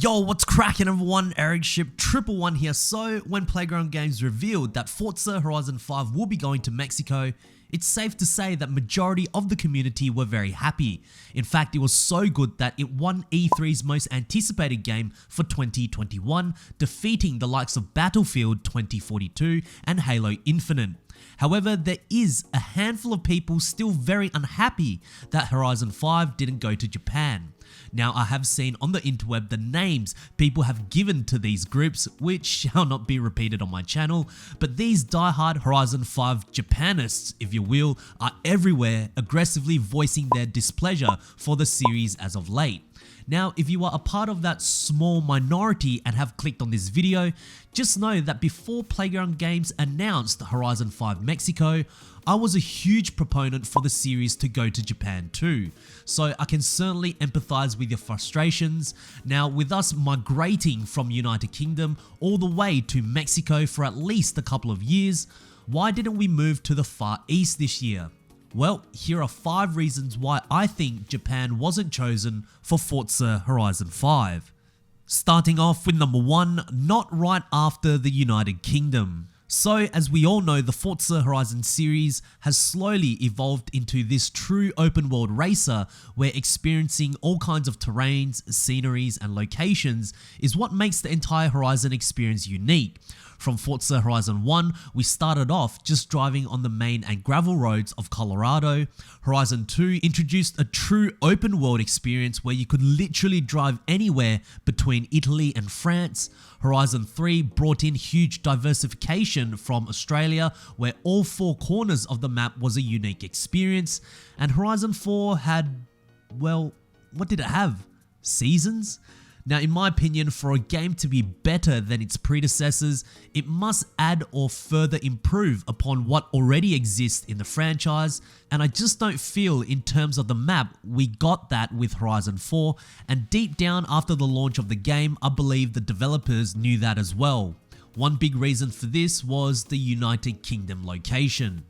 Yo, what's cracking everyone? Ericship 111 here. So, when Playground Games revealed that Forza Horizon 5 will be going to Mexico, it's safe to say that majority of the community were very happy. In fact, it was so good that it won E3's most anticipated game for 2021, defeating the likes of Battlefield 2042 and Halo Infinite. However, there is a handful of people still very unhappy that Horizon 5 didn't go to Japan. Now, I have seen on the interweb the names people have given to these groups, which shall not be repeated on my channel, but these diehard Horizon 5 Japanists, if you will, are everywhere aggressively voicing their displeasure for the series as of late. Now, if you are a part of that small minority and have clicked on this video, just know that before Playground Games announced Horizon 5 Mexico, I was a huge proponent for the series to go to Japan too, so I can certainly empathize with your frustrations. Now, with us migrating from United Kingdom all the way to Mexico for at least a couple of years, why didn't we move to the Far East this year? Well, here are 5 reasons why I think Japan wasn't chosen for Forza Horizon 5. Starting off with number 1, not right after the United Kingdom. So, as we all know, the Forza Horizon series has slowly evolved into this true open world racer where experiencing all kinds of terrains, sceneries and locations is what makes the entire Horizon experience unique. From Forza Horizon 1, we started off just driving on the main and gravel roads of Colorado. Horizon 2 introduced a true open world experience where you could literally drive anywhere between Italy and France. Horizon 3 brought in huge diversification from Australia, where all 4 corners of the map was a unique experience. And Horizon 4 had, well, what did it have? Seasons? Now, in my opinion, for a game to be better than its predecessors, it must add or further improve upon what already exists in the franchise, and I just don't feel in terms of the map we got that with Horizon 4, and deep down after the launch of the game, I believe the developers knew that as well. One big reason for this was the United Kingdom location.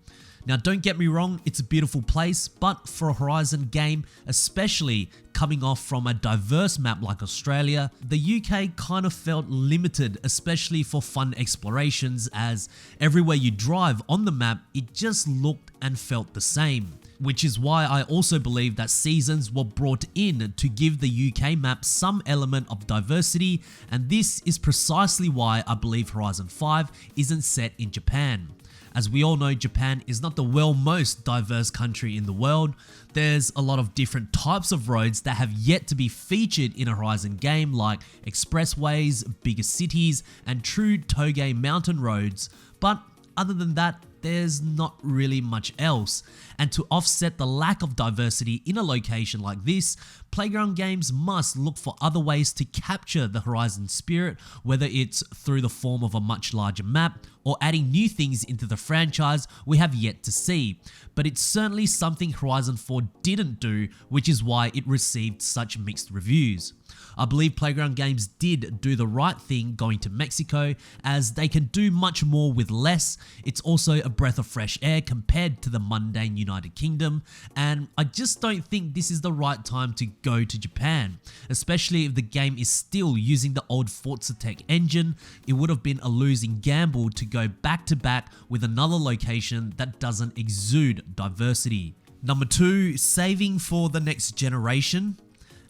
Now, don't get me wrong, it's a beautiful place, but for a Horizon game, especially coming off from a diverse map like Australia, the UK kind of felt limited, especially for fun explorations, as everywhere you drive on the map, it just looked and felt the same. Which is why I also believe that seasons were brought in to give the UK map some element of diversity, and this is precisely why I believe Horizon 5 isn't set in Japan. As we all know, Japan is not the most diverse country in the world. There's a lot of different types of roads that have yet to be featured in a Horizon game, like expressways, bigger cities, and true toge mountain roads. But other than that, there's not really much else. And to offset the lack of diversity in a location like this, Playground Games must look for other ways to capture the Horizon spirit, whether it's through the form of a much larger map or adding new things into the franchise we have yet to see. But it's certainly something Horizon 4 didn't do, which is why it received such mixed reviews. I believe Playground Games did do the right thing going to Mexico, as they can do much more with less. It's also a breath of fresh air compared to the mundane United Kingdom, and I just don't think this is the right time to go to Japan, especially if the game is still using the old Forza tech engine. It would have been a losing gamble to go back to back with another location that doesn't exude diversity. Number 2, saving for the next generation.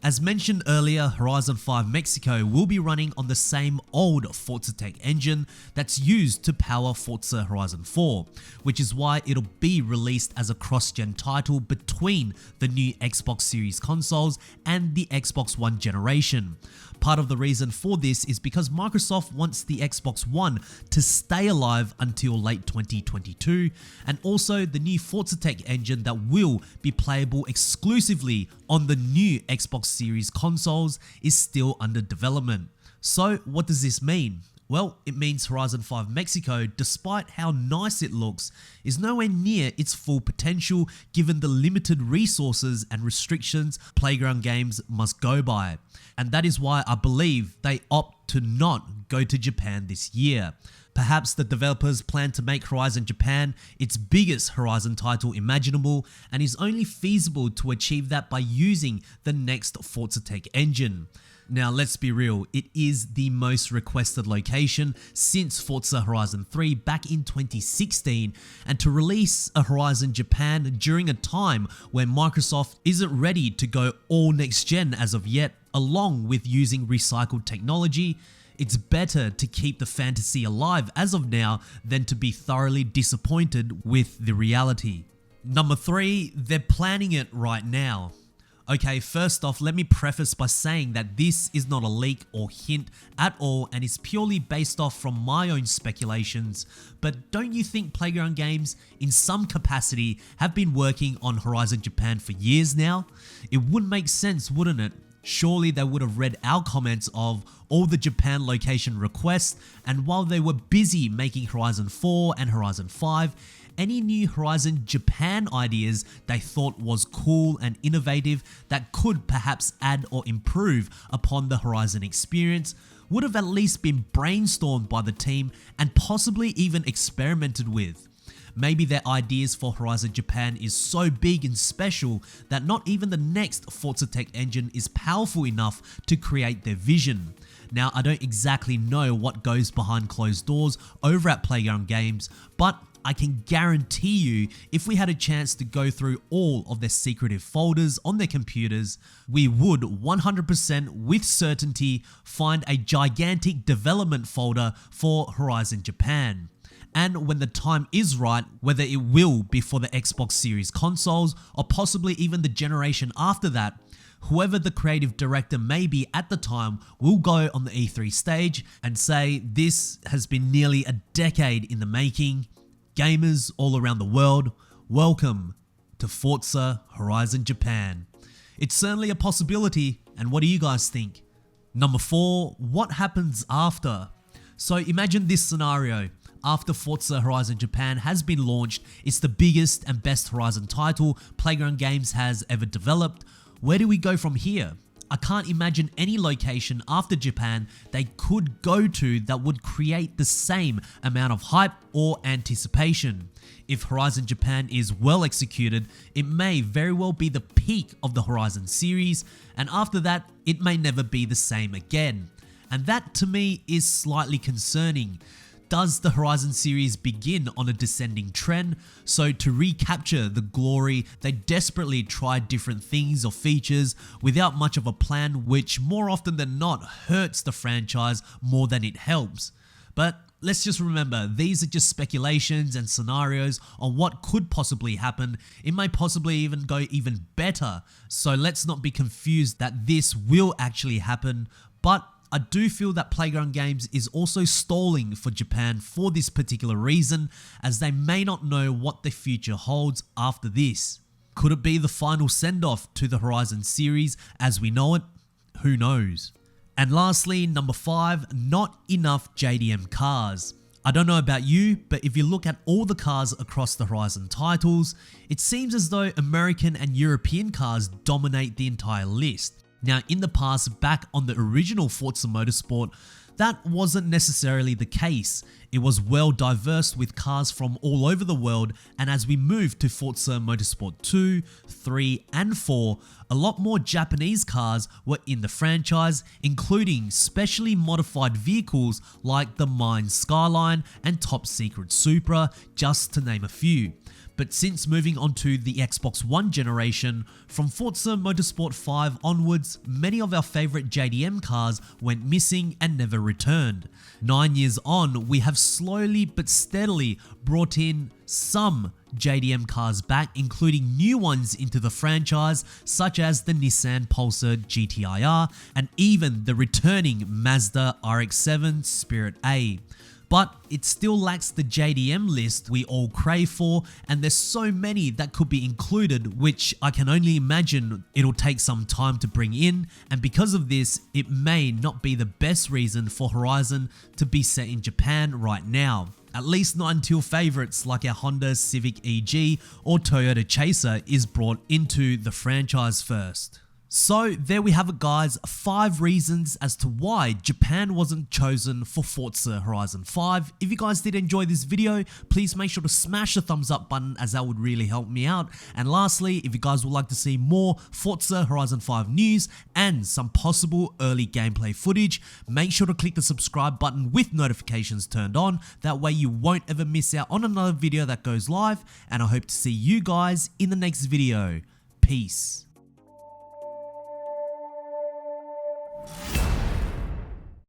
As mentioned earlier, Horizon 5 Mexico will be running on the same old Forza Tech engine that's used to power Forza Horizon 4, which is why it'll be released as a cross-gen title between the new Xbox Series consoles and the Xbox One generation. Part of the reason for this is because Microsoft wants the Xbox One to stay alive until late 2022, and also the new Forza Tech engine that will be playable exclusively on the new Xbox Series consoles is still under development. So what does this mean? Well, it means Horizon 5 Mexico, despite how nice it looks, is nowhere near its full potential given the limited resources and restrictions Playground Games must go by. And that is why I believe they opt to not go to Japan this year. Perhaps the developers plan to make Horizon Japan its biggest Horizon title imaginable, and is only feasible to achieve that by using the next Forza Tech engine. Now let's be real, it is the most requested location since Forza Horizon 3 back in 2016, and to release a Horizon Japan during a time where Microsoft isn't ready to go all next gen as of yet, along with using recycled technology, it's better to keep the fantasy alive as of now than to be thoroughly disappointed with the reality. Number 3, they're planning it right now. Okay, first off, let me preface by saying that this is not a leak or hint at all and is purely based off from my own speculations, but don't you think Playground Games, in some capacity, have been working on Horizon Japan for years now? It would make sense, wouldn't it? Surely they would have read our comments of all the Japan location requests, and while they were busy making Horizon 4 and Horizon 5, any new Horizon Japan ideas they thought was cool and innovative that could perhaps add or improve upon the Horizon experience would have at least been brainstormed by the team and possibly even experimented with. Maybe their ideas for Horizon Japan is so big and special that not even the next Forza Tech engine is powerful enough to create their vision. Now, I don't exactly know what goes behind closed doors over at Playground Games, but I can guarantee you, if we had a chance to go through all of their secretive folders on their computers, we would 100% with certainty find a gigantic development folder for Horizon Japan. And when the time is right, whether it will be for the Xbox Series consoles or possibly even the generation after that, whoever the creative director may be at the time will go on the E3 stage and say, "This has been nearly a decade in the making. Gamers all around the world, welcome to Forza Horizon Japan." It's certainly a possibility, and what do you guys think? Number 4, what happens after? So imagine this scenario. After Forza Horizon Japan has been launched, it's the biggest and best Horizon title Playground Games has ever developed. Where do we go from here? I can't imagine any location after Japan they could go to that would create the same amount of hype or anticipation. If Horizon Japan is well executed, it may very well be the peak of the Horizon series, and after that, it may never be the same again. And that to me is slightly concerning. Does the Horizon series begin on a descending trend? So to recapture the glory, they desperately try different things or features without much of a plan, which more often than not hurts the franchise more than it helps. But let's just remember, these are just speculations and scenarios on what could possibly happen. It may possibly even go even better. So let's not be confused that this will actually happen, but I do feel that Playground Games is also stalling for Japan for this particular reason, as they may not know what the future holds after this. Could it be the final send-off to the Horizon series as we know it? Who knows? And lastly, number 5, not enough JDM cars. I don't know about you, but if you look at all the cars across the Horizon titles, it seems as though American and European cars dominate the entire list. Now, in the past, back on the original Forza Motorsport, that wasn't necessarily the case. It was well diverse with cars from all over the world, and as we moved to Forza Motorsport 2, 3 and 4, a lot more Japanese cars were in the franchise, including specially modified vehicles like the Mine Skyline and Top Secret Supra, just to name a few. But since moving on to the Xbox One generation, from Forza Motorsport 5 onwards, many of our favourite JDM cars went missing and never returned. 9 years on, we have slowly but steadily brought in some JDM cars back, including new ones into the franchise, such as the Nissan Pulsar GT-IR and even the returning Mazda RX-7 Spirit A. But it still lacks the JDM list we all crave for, and there's so many that could be included, which I can only imagine it'll take some time to bring in, and because of this, it may not be the best reason for Horizon to be set in Japan right now. At least not until favourites like our Honda Civic EG or Toyota Chaser is brought into the franchise first. So there we have it guys, 5 reasons as to why Japan wasn't chosen for Forza Horizon 5. If you guys did enjoy this video, please make sure to smash the thumbs up button as that would really help me out. And lastly, if you guys would like to see more Forza Horizon 5 news and some possible early gameplay footage, make sure to click the subscribe button with notifications turned on. That way you won't ever miss out on another video that goes live, and I hope to see you guys in the next video. Peace.